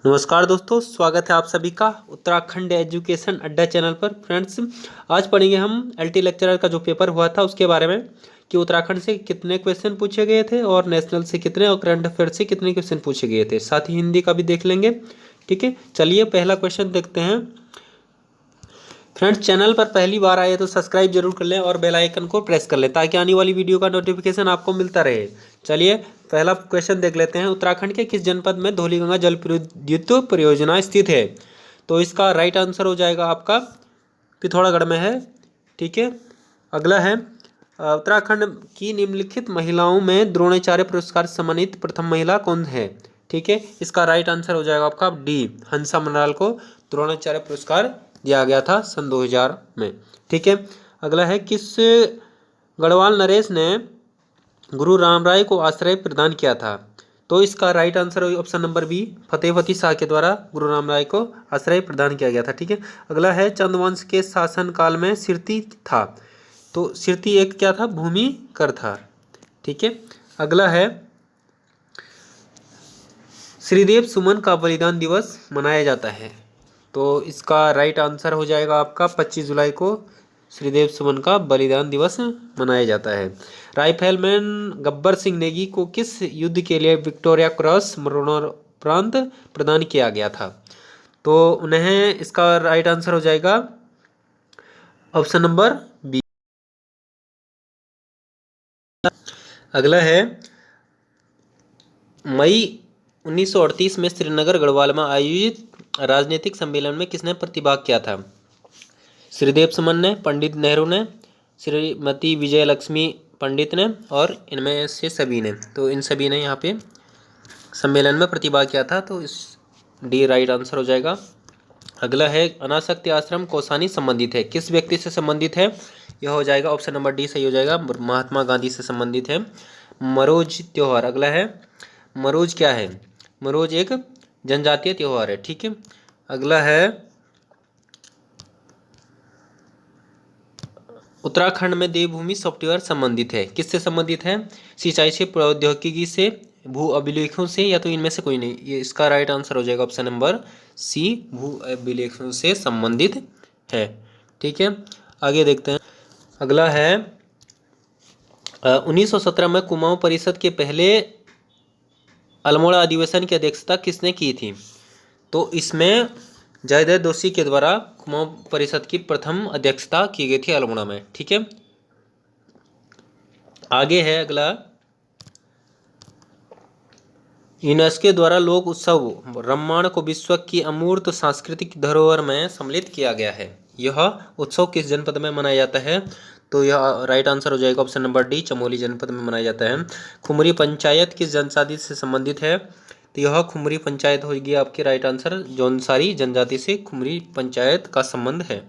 नमस्कार दोस्तों, स्वागत है आप सभी का उत्तराखंड एजुकेशन अड्डा चैनल पर। फ्रेंड्स, आज पढ़ेंगे हम एलटी लेक्चरर का जो पेपर हुआ था उसके बारे में कि उत्तराखंड से कितने क्वेश्चन पूछे गए थे और नेशनल से कितने और करंट अफेयर से कितने क्वेश्चन पूछे गए थे। साथ ही हिंदी का भी देख लेंगे। ठीक है, चलिए पहला क्वेश्चन देखते हैं। फ्रेंड्स, चैनल पर पहली बार आए तो सब्सक्राइब जरूर कर लें और बेल आइकन को प्रेस कर लें ताकि आने वाली वीडियो का नोटिफिकेशन आपको मिलता रहे। चलिए पहला क्वेश्चन देख लेते हैं। उत्तराखंड के किस जनपद में धौलीगंगा जल विद्युत परियोजना स्थित है? तो इसका राइट आंसर हो जाएगा आपका पिथौरागढ़ में है। ठीक है, अगला है उत्तराखंड की निम्नलिखित महिलाओं में द्रोणाचार्य पुरस्कार से सम्मानित प्रथम महिला कौन है? ठीक है, इसका राइट आंसर हो जाएगा आपका डी, हंसा मनराल को द्रोणाचार्य पुरस्कार दिया गया था सन 2000 में। ठीक है, अगला है किस गढ़वाल नरेश ने गुरु रामराय को आश्रय प्रदान किया था? तो इसका right answer option number B, Fatehwati Shah के द्वारा गुरु रामराय को आश्रय प्रदान किया गया था। ठीक है, अगला है चंद्रवंश के शासन काल में सिरती था? तो सिरती एक क्या था? भूमि कर था। ठीक है, अगला है श्रीदेव सुमन का बलिदान दिवस मनाया जाता है? तो इसका राइट आंसर हो जाएगा आपका 25 जुलाई को श्रीदेव सुमन का बलिदान दिवस मनाया जाता है। राइफलमैन गब्बर सिंह नेगी को किस युद्ध के लिए विक्टोरिया क्रॉस मरणोपरांत प्रदान किया गया था? तो उन्हें इसका राइट आंसर हो जाएगा ऑप्शन नंबर बी। अगला है मई 1938 में श्रीनगर गढ़वाल में आयोजित राजनीतिक सम्मेलन में किसने प्रतिभाग किया था? श्रीदेव सुमन ने, पंडित नेहरू ने, श्रीमती विजय लक्ष्मी पंडित ने और इनमें से सभी ने। तो इन सभी ने यहाँ पे सम्मेलन में प्रतिभाग किया था, तो इस डी राइट आंसर हो जाएगा। अगला है अनासक्ति आश्रम कौसानी संबंधित है? किस व्यक्ति से संबंधित है? यह हो जाएगा ऑप्शन नंबर डी सही हो जाएगा, महात्मा गांधी से संबंधित है। मरोज त्योहार, अगला है मरोज क्या है? मरोज एक जनजातीय त्योहार है। ठीक है, अगला है उत्तराखंड में देवभूमि सॉफ्टवेयर संबंधित है? किससे संबंधित है? सिंचाई से, प्रौद्योगिकी से, भू अभिलेखों से, या तो इनमें से कोई नहीं। ये इसका राइट आंसर हो जाएगा ऑप्शन नंबर सी, भू अभिलेखों से संबंधित है। ठीक है, आगे देखते हैं। अगला है 1917 में कुमाऊं परिषद के पहले अल्मोड़ा अधिवेशन की अध्यक्षता किसने की थी? तो इसमें जयदेव दोषी के द्वारा कुमाऊं परिषद की प्रथम अध्यक्षता की गई थी अल्मोड़ा में। ठीक है, आगे है अगला यूनेस्को द्वारा लोक उत्सव रम्माण को विश्व की अमूर्त सांस्कृतिक धरोहर में सम्मिलित किया गया है। यह उत्सव किस जनपद में मनाया जाता है? तो यह राइट आंसर हो जाएगा ऑप्शन नंबर डी, चमोली जनपद में मनाया जाता है। खुमरी पंचायत किस जनजाति से संबंधित है? तो यह खुमरी पंचायत होगी आपकी राइट आंसर। जौनसारी जनजाति से खुमरी पंचायत का संबंध है।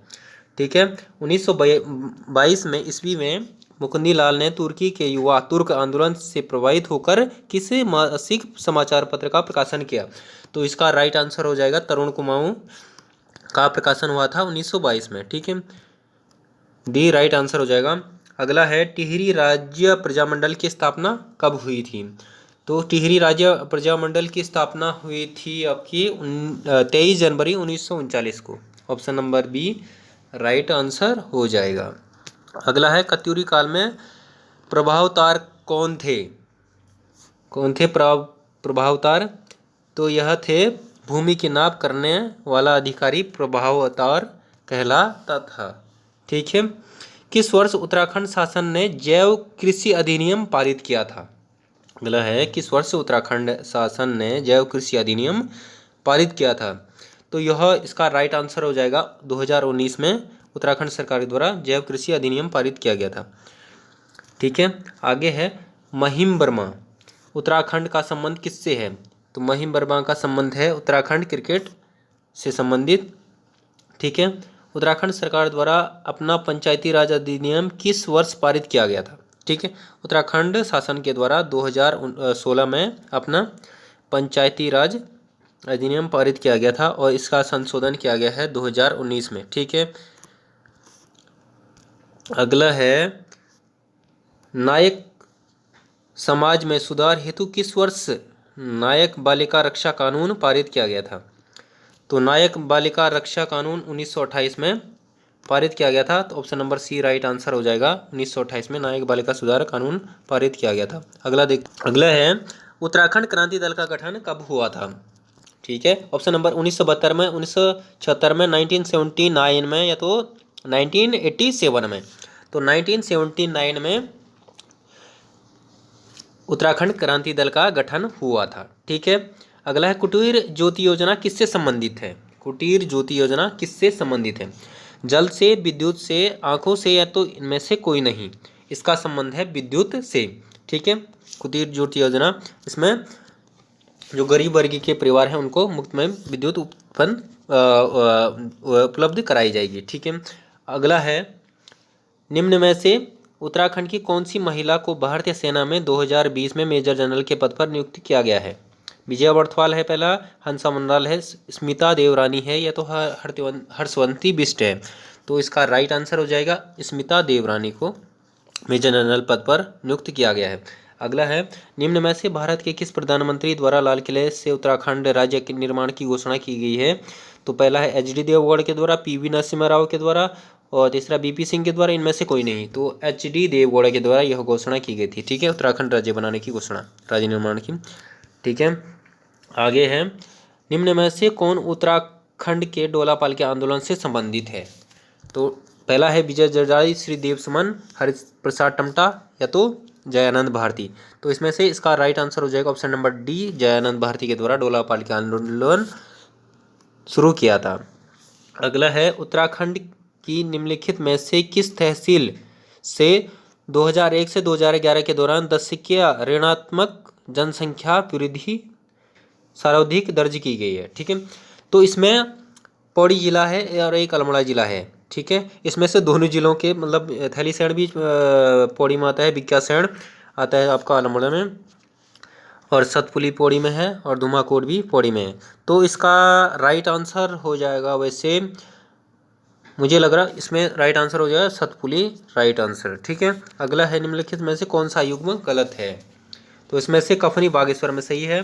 ठीक है, 1922 में ईस्वी में मुकुंदी लाल ने तुर्की के युवा तुर्क आंदोलन से प्रभावित होकर किस मासिक समाचार पत्र का प्रकाशन किया? तो इसका राइट आंसर हो जाएगा तरुण कुमाऊं का प्रकाशन हुआ था 1922 में। ठीक है, डी राइट आंसर हो जाएगा। अगला है टिहरी राज्य प्रजामंडल की स्थापना कब हुई थी? तो टिहरी राज्य प्रजामंडल की स्थापना हुई थी आपकी 23 जनवरी 1939 को। Option number B right answer हो जाएगा। अगला है कत्यूरी काल में प्रभावतार कौन थे? कौन थे प्रभावतार? तो यह थे भूमि की नाप करने वाला अधिकारी प्रभावतार कहलाता था। ठीक है, किस वर्ष उत्तराखंड शासन ने जैव कृषि अधिनियम पारित किया था? अगला है किस वर्ष उत्तराखंड शासन ने जैव कृषि अधिनियम पारित किया था? तो यह इसका राइट आंसर हो जाएगा 2019 में उत्तराखंड सरकार द्वारा जैव कृषि अधिनियम पारित किया गया था। ठीक है, आगे है महिम वर्मा। उत्तराखंड का संबंध किससे है? तो महिम वर्मा का संबंध है उत्तराखंड क्रिकेट से संबंधित। ठीक है, उत्तराखंड सरकार द्वारा अपना पंचायती राज अधिनियम किस वर्ष पारित किया गया था? ठीक है, उत्तराखंड शासन के द्वारा 2016 में अपना पंचायती राज अधिनियम पारित किया गया था और इसका संशोधन किया गया है 2019 में। ठीक है, अगला है नायक समाज में सुधार हेतु किस वर्ष नायक बालिका रक्षा कानून पारित किया गया था? तो नायक बालिका रक्षा कानून 1928 में पारित किया गया था। तो option number C right answer हो जाएगा। 1928 में नायक बालिका सुधार कानून पारित किया गया था। अगला है उत्तराखंड क्रांति दल का गठन कब हुआ था? ठीक है, ऑप्शन नंबर 1972 में, 1976 में, 1979 में या तो 1987 में। तो 1979 में उत्तराखंड क्रांति दल का गठन हुआ था। ठीक है, अगला है कुटीर ज्योति योजना किससे संबंधित है? कुटीर ज्योति योजना किससे संबंधित है? जल से, विद्युत से, आंखों से या तो इनमें से कोई नहीं। इसका संबंध है विद्युत से। ठीक है, कुटीर ज्योति योजना, इसमें जो गरीब वर्ग के परिवार हैं उनको मुफ्त में विद्युत उपलब्ध कराई जाएगी। ठीक है, अगला है निम्न में से उत्तराखंड की कौन सी महिला को भारतीय सेना में 2020 में मेजर जनरल के पद पर नियुक्त किया गया है? विजय बर्थवाल है पहला, हंसा मंडल है, स्मिता देवरानी है या तो हर्षवंती बिष्ट है। तो इसका राइट आंसर हो जाएगा स्मिता देवरानी को मेजर जनरल पद पर नियुक्त किया गया है। अगला है निम्न में से भारत के किस प्रधानमंत्री द्वारा लाल किले से उत्तराखंड राज्य के निर्माण की घोषणा की गई है? तो पहला है एच डी देवगौड़ा के द्वारा, पी वी नरसिम्हा राव के द्वारा और तीसरा बीपी सिंह के द्वारा। इनमें से कोई नहीं। तो एच डी देवगौड़ा के द्वारा यह घोषणा की गई थी। ठीक है, उत्तराखंड राज्य बनाने की घोषणा, राज्य निर्माण की। ठीक है, आगे है निम्न में से कौन उत्तराखंड के डोलापाल के आंदोलन से संबंधित है? तो पहला है विजय जरजाई, श्री देव सुमन, हरिप्रसाद टमटा या तो जयानंद भारती। तो इसमें से इसका राइट आंसर हो जाएगा option number D, Jayanand Bharati के द्वारा डोलापाल के आंदोलन शुरू किया था। अगला है उत्तराखंड की निम्नलिखित में से किस तहसील से 2001 से 2011 के दौरान 10 ऋणात्मक जनसंख्या वृद्धि सर्वाधिक दर्ज की गई है? ठीक है, तो इसमें पौड़ी जिला है और एक अल्मोड़ा जिला है। ठीक है, इसमें से दोनों जिलों के मतलब थैलीसैंण भी पौड़ी में आता है, बिक्यासैंण आता है आपका अल्मोड़ा में, और सतपुली पौड़ी में है और धुमाकोट भी पौड़ी में है। तो इसका राइट आंसर हो जाएगा, वैसे मुझे लग रहा इसमें राइट आंसर हो जाएगा सतपुली, राइट आंसर। ठीक है, अगला है निम्नलिखित में से कौन सा युग्म गलत है? तो इसमें से कफनी बागेश्वर में सही है,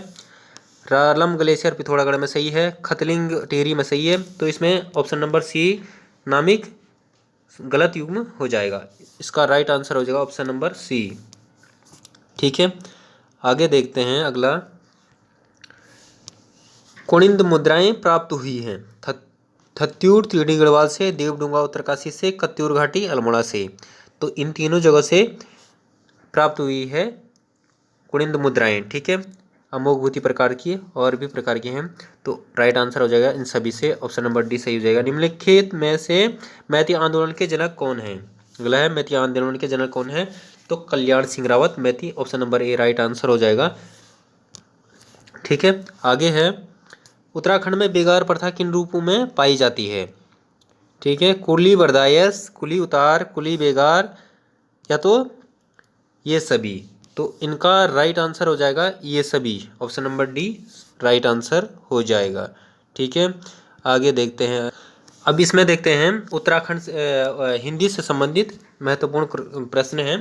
रालम ग्लेशियर पिथौरागढ़ में सही है, खतलिंग टिहरी में सही है। तो इसमें ऑप्शन नंबर सी नामिक गलत युग्म हो जाएगा। इसका राइट आंसर हो जाएगा ऑप्शन नंबर सी। ठीक है, आगे देखते हैं अगला। कुनिंद मुद्राएं प्राप्त हुई हैं थत्यूर तिरडी गढ़वाल से, देवडूंगा उत्तरकाशी से, कत्यूर घाटी अल्मोड़ा से। तो इन तीनों जगह से प्राप्त हुई है कुनिंद मुद्राएं। ठीक है, अमोघ भूति प्रकार की और भी प्रकार की हैं। तो राइट आंसर हो जाएगा इन सभी से ऑप्शन नंबर डी सही हो जाएगा। निम्नलिखित में से मैती आंदोलन के जनक कौन है? अगला है मैती आंदोलन के जनक कौन है? तो Kalyan Singh Rawat Maiti, option number A right answer हो जाएगा। ठीक है, आगे है उत्तराखंड में बेगार प्रथा किन रूपों में पाई जाती है? ठीक है, कुली बर्दायस, कुली उतार, कुली बेगार या तो ये सभी। तो इनका राइट आंसर हो जाएगा ये सभी, option number D right answer हो जाएगा। ठीक है, आगे देखते हैं। अब इसमें देखते हैं उत्तराखंड हिंदी से संबंधित महत्वपूर्ण प्रश्न है।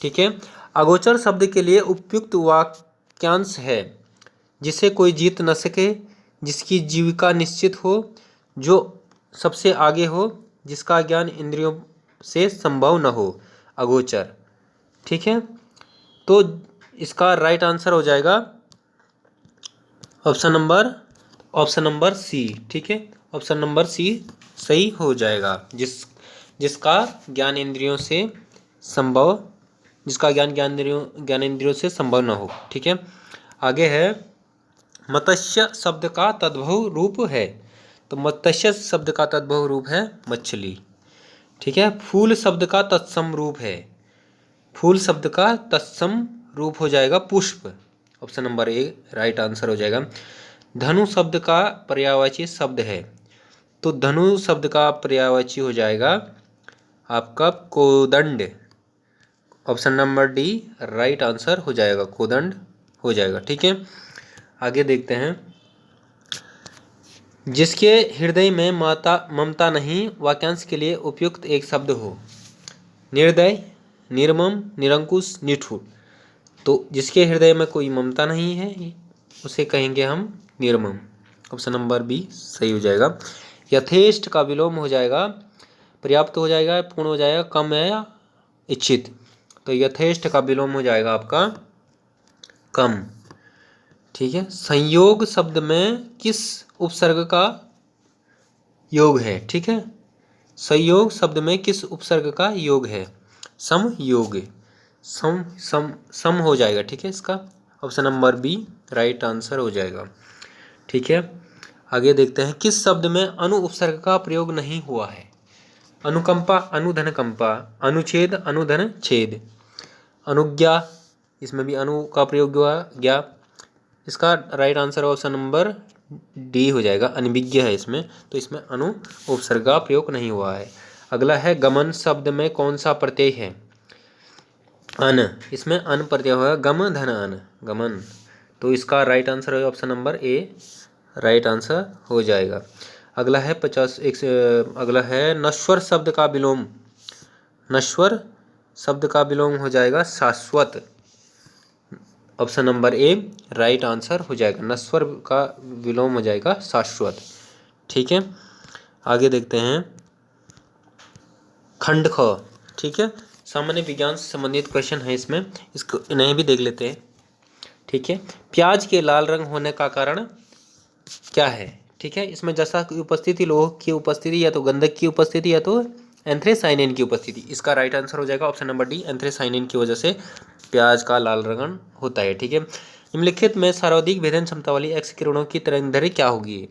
ठीक है, अगोचर शब्द के लिए उपयुक्त वाक्यांश है जिसे कोई जीत न सके, जिसकी जीविका निश्चित हो, जो सबसे आगे हो, जिसका ज्ञान इंद्रियों से संभव न हो। अगोचर। ठीक है, तो इसका राइट आंसर हो जाएगा ऑप्शन नंबर सी। ठीक है, ऑप्शन नंबर सी सही हो जाएगा। जिसका ज्ञान इंद्रियों से संभव, जिसका ज्ञान इंद्रियों से संभव न हो। ठीक है, आगे है मत्स्य शब्द का तद्भव रूप है। तो मत्स्य शब्द का तद्भव रूप है मछली। ठीक है, फूल शब्द का तत्सम रूप है, फूल शब्द का तत्सम रूप हो जाएगा पुष्प, option number A right answer हो जाएगा। धनु शब्द का पर्यायवाची शब्द है, तो धनु शब्द का पर्यायवाची हो जाएगा आपका कोदंड, option number D right answer हो जाएगा, कोदंड हो जाएगा। ठीक है, आगे देखते हैं। जिसके हृदय में ममता नहीं, वाक्यांश के लिए उपयुक्त एक शब्द हो। निर्दय, निर्मम, निरंकुश, निठुर। तो जिसके हृदय में कोई ममता नहीं है उसे कहेंगे हम निर्मम। ऑप्शन नंबर बी सही हो जाएगा। यथेष्ट का विलोम हो जाएगा पर्याप्त हो जाएगा, पूर्ण हो जाएगा, कम है या इच्छित। तो यथेष्ट का विलोम हो जाएगा आपका कम। ठीक है। संयोग शब्द में किस उपसर्ग का योग है? ठीक है, संयोग शब्द में किस उपसर्ग का योग है? समयोग। सम सम सम हो जाएगा। ठीक है, इसका option number B right answer हो जाएगा। ठीक है, आगे देखते हैं किस शब्द में अनु उपसर्ग का प्रयोग नहीं हुआ है? अनुकंपा, अनुधन कंपा, अनुच्छेद, अनुधन छेद, अनुज्ञा, इसमें भी अनु का प्रयोग हुआ गया। इसका right answer option number D हो जाएगा, अनभिज्ञ है इसमें, तो इसमें अनु उपसर्ग का प्रयोग नहीं हुआ है। अगला है गमन शब्द में कौन सा प्रत्यय है? अन, इसमें अन प्रत्यय होगा, गम धन अन, गमन। तो इसका राइट आंसर है option number A right answer हो जाएगा। अगला है अगला है नश्वर शब्द का विलोम। नश्वर शब्द का विलोम हो जाएगा शाश्वत। Option number A right answer हो जाएगा, नश्वर का विलोम हो जाएगा शाश्वत। ठीक है, आगे देखते हैं खंड ख। ठीक है, सामान्य विज्ञान से संबंधित क्वेश्चन है इसमें, इसको इन्हें भी देख लेते हैं। ठीक है, प्याज के लाल रंग होने का कारण क्या है? ठीक है, इसमें जसा की उपस्थिति, लोह की उपस्थिति, या तो गंधक की उपस्थिति, या तो एंथ्रेसाइनिन की उपस्थिति। इसका राइट आंसर हो जाएगा ऑप्शन नंबर डी, एंथ्रेसाइनिन की वजह से प्याज का लाल रंग होता है। ठीक है, निम्नलिखित में सर्वाधिक भेदन क्षमता वाली एक्स किरणों की तरंगदैर्घ्य क्या होगी?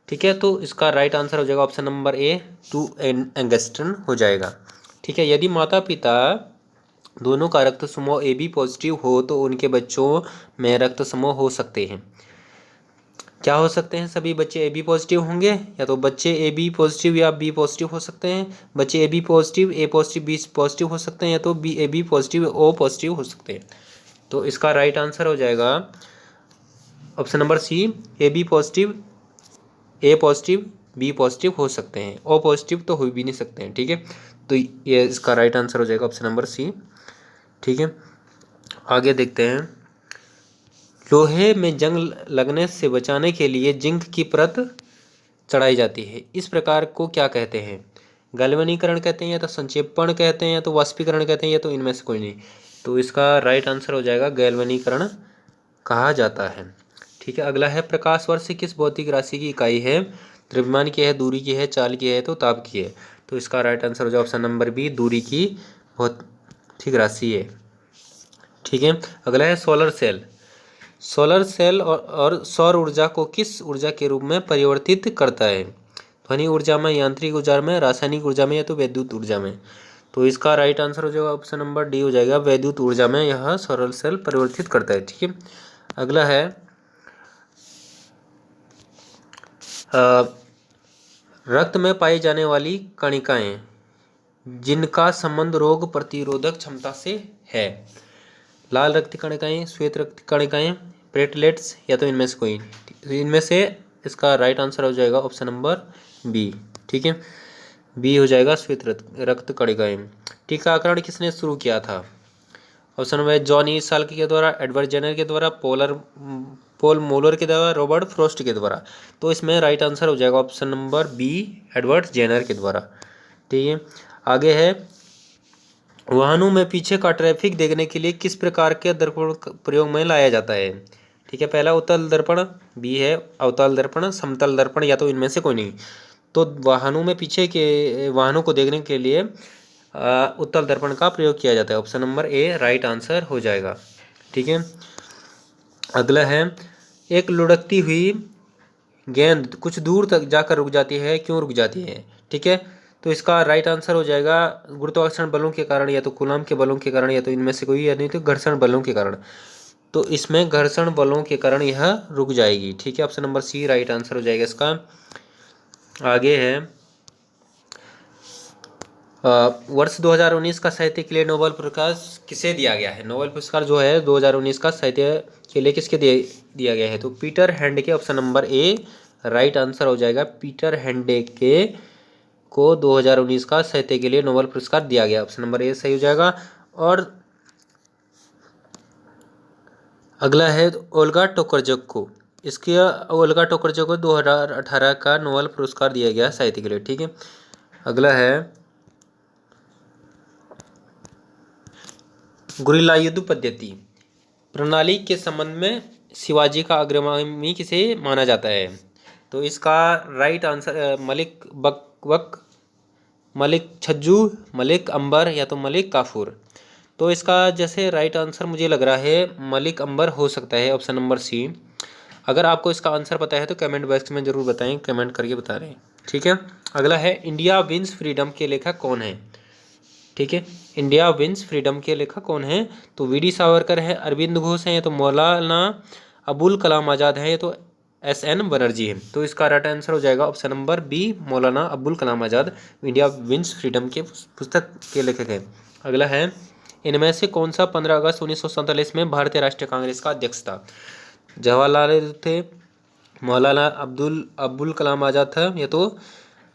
ठीक है, तो इसका राइट आंसर हो जाएगा ऑप्शन नंबर ए 2 एंगस्ट्रॉन हो जाएगा। ठीक है, यदि माता पिता दोनों का रक्त समूह ए बी पॉजिटिव हो तो उनके बच्चों में रक्त समूह हो सकते हैं। क्या हो सकते हैं? सभी बच्चे ए बी पॉजिटिव होंगे, या तो बच्चे ए बी पॉजिटिव या बी पॉजिटिव हो सकते हैं, बच्चे A B positive, A positive, B positive हो सकते हैं, या तो B A B positive, O positive हो सकते हैं। तो इसका राइट आंसर हो जाएगा option number C, A B positive, A positive, B positive हो सकते हैं, ओ पॉजिटिव तो हो भी नहीं सकते हैं। ठीक है, तो ये इसका राइट आंसर हो जाएगा ऑप्शन नंबर सी। ठीक है, आगे देखते हैं लोहे में जंग लगने से बचाने के लिए जिंक की परत चढ़ाई जाती है, इस प्रकार को क्या कहते हैं? गैल्वेनीकरण कहते हैं, या तो संक्षेपण कहते हैं, या तो वाष्पीकरण कहते हैं, या तो इनमें से कोई नहीं। तो इसका राइट आंसर हो जाएगा गैल्वेनीकरण कहा जाता है। ठीक है, अगला है प्रकाश वर्ष किस भौतिक राशि की इकाई है? द्रव्यमान की है, दूरी की है, चाल की है, तो ताप की है। तो इसका राइट आंसर हो जाएगा ऑप्शन नंबर बी, दूरी की भौतिक राशि है। ठीक है, अगला है सोलर सेल। सोलर सेल और सौर ऊर्जा को किस ऊर्जा के रूप में परिवर्तित करता है? ध्वनि ऊर्जा में, यांत्रिक ऊर्जा में, रासायनिक ऊर्जा में, या तो विद्युत ऊर्जा में। तो इसका राइट आंसर हो जाएगा ऑप्शन नंबर डी हो जाएगा, विद्युत ऊर्जा में यह सोलर सेल परिवर्तित करता है। ठीक है, अगला है रक्त में पाई जाने वाली कणिकाएं जिनका संबंध रोग प्रतिरोधक क्षमता से है। लाल रक्त कणिकाएं, श्वेत रक्त कणिकाएं, प्लेटलेट्स, या तो इनमें से कोई। इनमें से इसका राइट आंसर हो जाएगा ऑप्शन नंबर बी। ठीक है, बी हो जाएगा श्वेत रक्त कणिकाएं। टीकाकरण किसने शुरू किया था? Option number John E Salk के द्वारा, एडवर्ड जेनर के द्वारा, पॉल मोलर के द्वारा, रॉबर्ट फ्रॉस्ट के द्वारा। तो इसमें राइट आंसर हो जाएगा option number B, Edward Jenner के द्वारा। ठीक है, आगे है वाहनों में पीछे का ट्रैफिक देखने के लिए किस प्रकार के दर्पण प्रयोग में लाया जाता है? ठीक है, पहला उत्तल दर्पण, बी है अवतल दर्पण, समतल दर्पण, या तो इनमें से कोई नहीं। तो वाहनों में पीछे के वाहनों को देखने के लिए उत्तल दर्पण का प्रयोग किया जाता है। Option number A right answer हो जाएगा। ठीक है, अगला है एक लुढ़कती हुई गेंद कुछ दूर तक जाकर रुक जाती है, क्यों रुक जाती है? ठीक है, तो इसका राइट आंसर हो जाएगा गुरुत्वाकर्षण बलों के कारण, या तो कूलॉम के बलों के कारण, या तो इनमें से कोई, या नहीं तो घर्षण बलों के कारण। तो इसमें घर्षण बलों के कारण यह रुक जाएगी। ठीक है, option number C right answer हो जाएगा इसका। आगे है वर्ष 2019 का साहित्य के लिए नोबेल पुरस्कार किसे दिया गया है? नोबेल पुरस्कार जो है 2019 का साहित्य के लिए किसके दिया गया है? तो Peter Handke, option number A right answer हो जाएगा। पीटर हैंडके को 2019 का साहित्य के लिए नोबेल पुरस्कार दिया गया, ऑप्शन नंबर ए सही हो जाएगा। और अगला है ओल्गा टोकरजेव्को। इसके ओल्गा टोकरजेव्को को 2018 का नोबेल पुरस्कार दिया गया साहित्य के लिए। ठीक है। अगला है गुरिल्ला युद्ध पद्धति प्रणाली के संबंध में शिवाजी का अग्रगामी किसे माना जाता है? तो इसका राइट आंसर मलिक बकबक, मलिक छज्जू, मलिक अंबर या तो मलिक काफूर। तो इसका जैसे राइट आंसर मुझे लग रहा है मलिक अंबर हो सकता है, ऑप्शन नंबर सी। अगर आपको इसका आंसर पता है तो कमेंट बॉक्स में जरूर बताएं, कमेंट करके बता रहे हैं। ठीक है। अगला है इंडिया विंस फ्रीडम के लेखक कौन है? ठीक है। इंडिया विंस फ्रीडम के लेखक कौन है? तो वीडी सावरकर है, अरविंद घोष है, या तो मौलाना अबुल कलाम आज़ाद है, या तो SN बनर्जी है। तो इसका राइट आंसर हो जाएगा option number B, Maulana Abul Kalam Azad India wins freedom के पुस्तक के लेखक है। अगला है इनमें से कौन सा 15 अगस्त 1947 में भारतीय राष्ट्रीय कांग्रेस का अध्यक्ष था? जवाहरलाल नेहरू थे, मौलाना अबुल कलाम आज़ाद था, या तो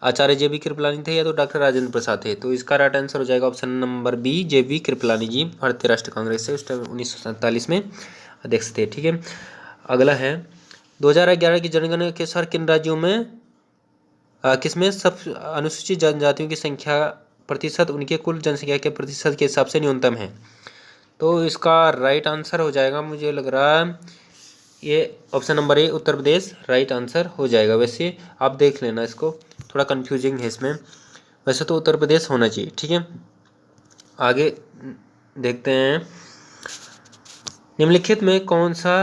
आचार्य JB कृपलानी थे, या तो डॉक्टर राजेंद्र प्रसाद थे। तो इसका राइट आंसर हो जाएगा option number B, JB Kripalani ji Bharatiya Rashtriya Congress से उस टाइम 1947 में अध्यक्ष थे। ठीक है। अगला है 2011 की जनगणना के अनुसार किन राज्यों में किसमें सब अनुसूचित जनजातियों की संख्या प्रतिशत उनके कुल जनसंख्या के प्रतिशत के हिसाब से न्यूनतम है? तो इसका राइट आंसर हो जाएगा मुझे लग रहा है ये ऑप्शन नंबर ए, उत्तर प्रदेश राइट आंसर हो जाएगा। वैसे आप देख लेना, इसको थोड़ा कंफ्यूजिंग है इसमें, वैसे तो उत्तर प्रदेश होना चाहिए। ठीक है। आगे देखते हैं निम्नलिखित में कौन सा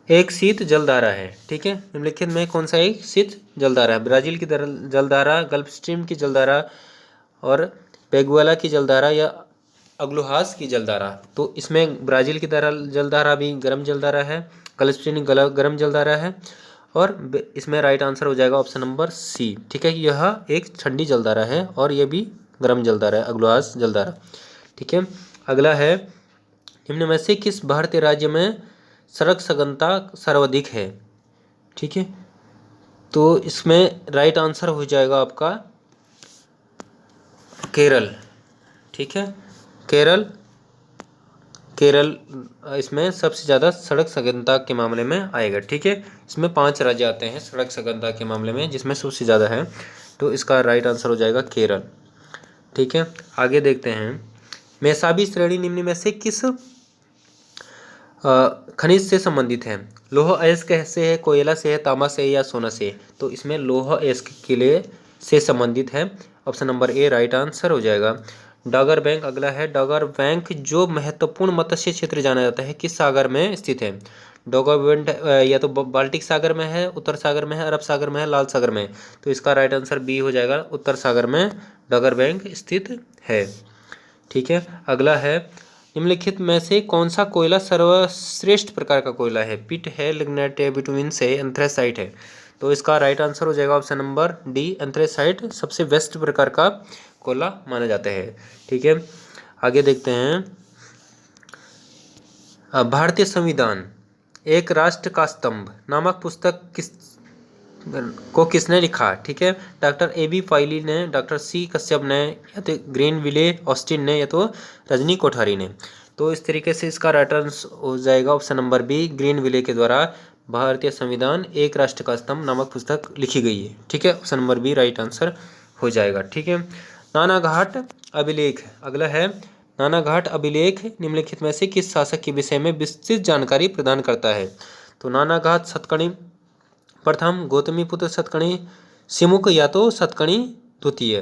एक शीत जलधारा है? ठीक है। निम्नलिखित में कौन सा एक शीत जलधारा है? ब्राजील की जलधारा, गल्फ स्ट्रीम की जलधारा, और पेगुएला की जलधारा, या अग्लोहास की जलधारा? तो इसमें ब्राजील की जलधारा भी गर्म जलधारा है, गल्फ स्ट्रीम गर्म जलधारा है, और इसमें राइट आंसर हो जाएगा ऑप्शन नंबर सी। ठीक है। यह एक ठंडी जलधारा है और यह भी गर्म जलधारा है, अग्लोहास जलधारा। ठीक है। अगला है निम्न में से किस भारतीय राज्य में सड़क सघनता सर्वाधिक है? ठीक है। तो इसमें राइट आंसर हो जाएगा आपका केरल। ठीक है। केरल इसमें सबसे ज़्यादा सड़क सघनता के मामले में आएगा। ठीक है। इसमें 5 राज्य आते हैं सड़क सघनता के मामले में, जिसमें सबसे ज़्यादा है, तो इसका राइट आंसर हो जाएगा केरल। ठीक है। आगे देखते हैं मेसाबी श्रेणी निम्न में से किस खनिज से संबंधित है? लौह अयस्क से है, कोयला से है, तांबा से है, या सोना से? तो इसमें लौह अयस्क के लिए से संबंधित है, option number A right answer हो जाएगा। डॉगर बैंक अगला है। डॉगर बैंक जो महत्वपूर्ण मत्स्य क्षेत्र जाना जाता है किस सागर में स्थित है? डॉगर बैंक या तो बाल्टिक सागर में है, उत्तर सागर में है, अरब सागर में है, लाल सागर में? तो इसका राइट आंसर बी हो जाएगा, उत्तर सागर में डॉगर बैंक स्थित है। ठीक है। अगला है निम्नलिखित में से कौन सा कोयला सर्वश्रेष्ठ प्रकार का कोयला है? पिट है, लिग्नाइट है, बिटुमिन्स है, एंथ्रेसाइट है? तो इसका राइट आंसर हो जाएगा ऑप्शन नंबर डी, एंथ्रेसाइट सबसे बेस्ट प्रकार का कोयला माना जाता है। ठीक है। आगे देखते हैं भारतीय संविधान एक राष्ट्र का स्तंभ नामक पुस्तक किसने लिखा? ठीक है। डॉक्टर AB फाइली ने, डॉक्टर C कश्यप ने, या तो ग्रीनविले ऑस्टिन ने, या तो रजनी कोठारी ने? तो इस तरीके से इसका राइट आंसर हो जाएगा ऑप्शन नंबर बी, ग्रीनविले के द्वारा भारतीय संविधान एक राष्ट्र का स्तंभ नामक पुस्तक लिखी गई है। ठीक है। Option number B right answer हो जाएगा। ठीक है। नानाघाट अभिलेख अगला है। नानाघाट अभिलेख निम्नलिखित में से किस शासक के विषय में विस्तृत जानकारी प्रदान करता है? तो नानाघाट सतकर्णी प्रथम, गौतमीपुत्र सतकर्णी सिमुक, या तो सतकर्णी द्वितीय?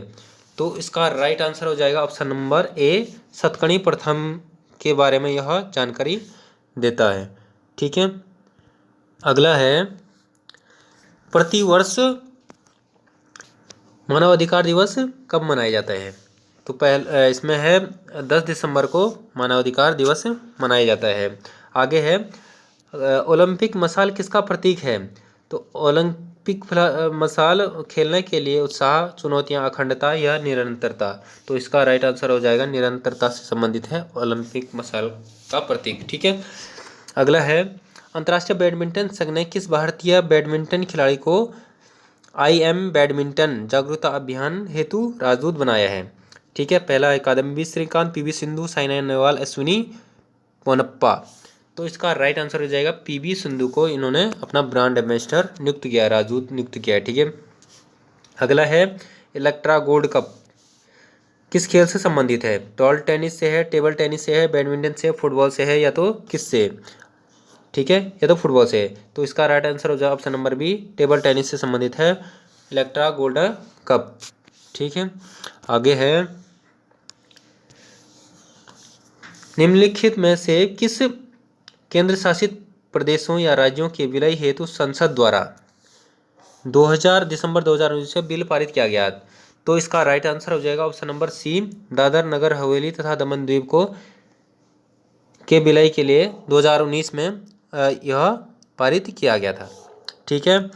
तो इसका राइट आंसर हो जाएगा ऑप्शन नंबर ए, सतकर्णी प्रथम के बारे में यह जानकारी देता है। ठीक है। अगला है प्रतिवर्ष मानवाधिकार दिवस कब मनाया जाता है? तो इसमें है 10 दिसंबर को मानवाधिकार दिवस मनाया जाता है। आगे है ओलंपिक मशाल किसका प्रतीक है? तो ओलंपिक मशाल खेलने के लिए उत्साह, चुनौतियां, अखंडता या निरंतरता? तो इसका राइट आंसर हो जाएगा निरंतरता से संबंधित है ओलंपिक मशाल का प्रतीक। ठीक है। अगला है अंतर्राष्ट्रीय बैडमिंटन संघ ने किस भारतीय बैडमिंटन खिलाड़ी को IM बैडमिंटन जागरूकता अभियान हेतु राजदूत बनाया है? ठीक है। पहला है कादम्बी श्रीकांत, PV सिंधु, साइना नेहवाल, अश्विनी पोनप्पा? तो इसका राइट आंसर हो जाएगा पीवी सिंधु को इन्होंने अपना ब्रांड एम्बेसडर नियुक्त किया, राजदूत नियुक्त किया है। ठीक है, अगला है इलेक्ट्रा गोल्ड कप किस खेल से संबंधित है? टॉल टेनिस से है, टेबल टेनिस से है, बैडमिंटन से, फुटबॉल से है, या तो किससे? ठीक है, या तो फुटबॉल से। तो इसका राइट आंसर हो जाएगा option number B, table tennis से संबंधित है इलेक्ट्रा गोल्ड कप। ठीक है, आगे है निम्नलिखित में से किस केंद्र शासित प्रदेशों या राज्यों के विलय हेतु संसद द्वारा दिसंबर 2019 से बिल पारित किया गया? तो इसका राइट आंसर हो जाएगा ऑप्शन नंबर सी, दादर नगर हवेली तथा दमन द्वीप को के विलय के लिए 2019 में यह पारित किया गया था। ठीक है,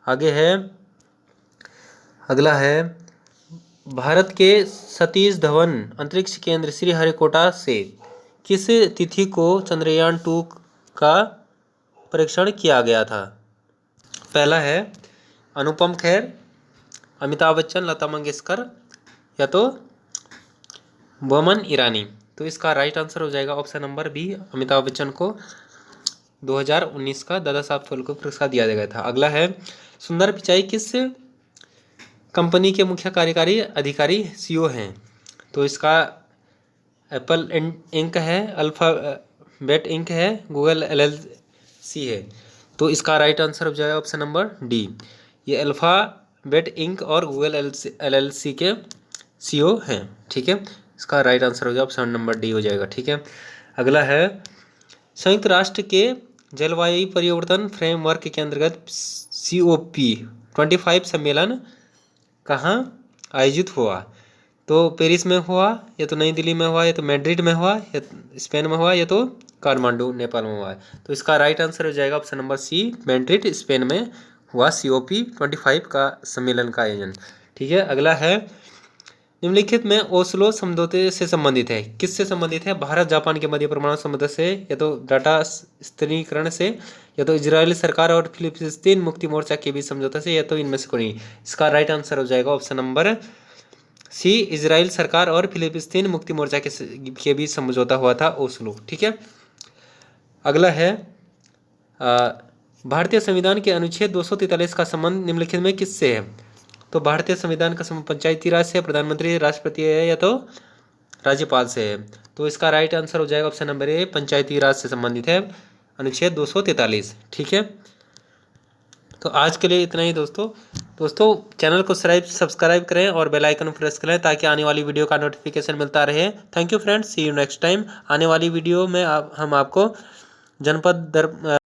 आगे है अगला है भारत के सतीश धवन अंतरिक्ष केंद्र श्रीहरिकोटा से किस तिथि को चंद्रयान 2 का परीक्षण किया गया था? पहला है अनुपम खेर, अमिताभ बच्चन, लता मंगेशकर, या तो बोमन ईरानी। तो इसका राइट आंसर हो जाएगा option number B, Amitabh Bachchan को 2019 का दादा साहब फाल्के पुरस्कार दिया गया था। अगला है सुंदर पिचाई किस कंपनी के मुख्य कार्यकारी अधिकारी सीईओ हैं? तो इसका एप्पल इंक है, अल्फाबेट इंक है, गूगल एलएलसी है। तो इसका राइट आंसर हो जाएगा ऑप्शन नंबर डी, ये अल्फाबेट इंक और गूगल एलएलसी के सीईओ हैं। ठीक है, इसका राइट आंसर हो जाएगा ऑप्शन नंबर डी हो जाएगा। ठीक है, अगला है संयुक्त राष्ट्र के जलवायु परिवर्तन फ्रेमवर्क के अंतर्गत COP25 सम्मेलन कहाँ आयोजित हुआ? तो पेरिस में हुआ, या तो नई दिल्ली में हुआ, या तो मैड्रिड में हुआ, या स्पेन में हुआ, या तो काठमांडू नेपाल में हुआ। तो इसका राइट आंसर हो जाएगा option number C, Madrid Spain में हुआ COP25 का सम्मेलन का आयोजन। ठीक है, अगला है निम्नलिखित में ओस्लो समझौते से संबंधित है? किससे संबंधित है? भारत जापान के मध्य परमाणु समझौते से, या तो डाटा स्थिरीकरण से, या तो इजरायली सरकार और फिलिस्तीन मुक्ति मोर्चा के बीच समझौते से, या तो इनमें से कोई नहीं। इसका राइट आंसर हो जाएगा ऑप्शन नंबर सी, इजराइल सरकार और फिलिस्तीन मुक्ति मोर्चा के बीच समझौता हुआ था ओस्लो। ठीक है, अगला है भारतीय संविधान के अनुच्छेद 243 का संबंध निम्नलिखित में किससे है? तो भारतीय संविधान का संबंध पंचायती राज से, प्रधानमंत्री, राष्ट्रपति है, या तो राज्यपाल से है। तो इसका राइट आंसर हो जाएगा ऑप्शन नंबर ए, पंचायती राज से संबंधित है अनुच्छेद 243। ठीक है, तो आज के लिए इतना ही दोस्तों चैनल को सब्सक्राइब करें और बेल आइकन प्रेस करें ताकि आने वाली वीडियो का नोटिफिकेशन मिलता रहे। Thank you friends, see you next time. आने वाली वीडियो में हम आपको जनपद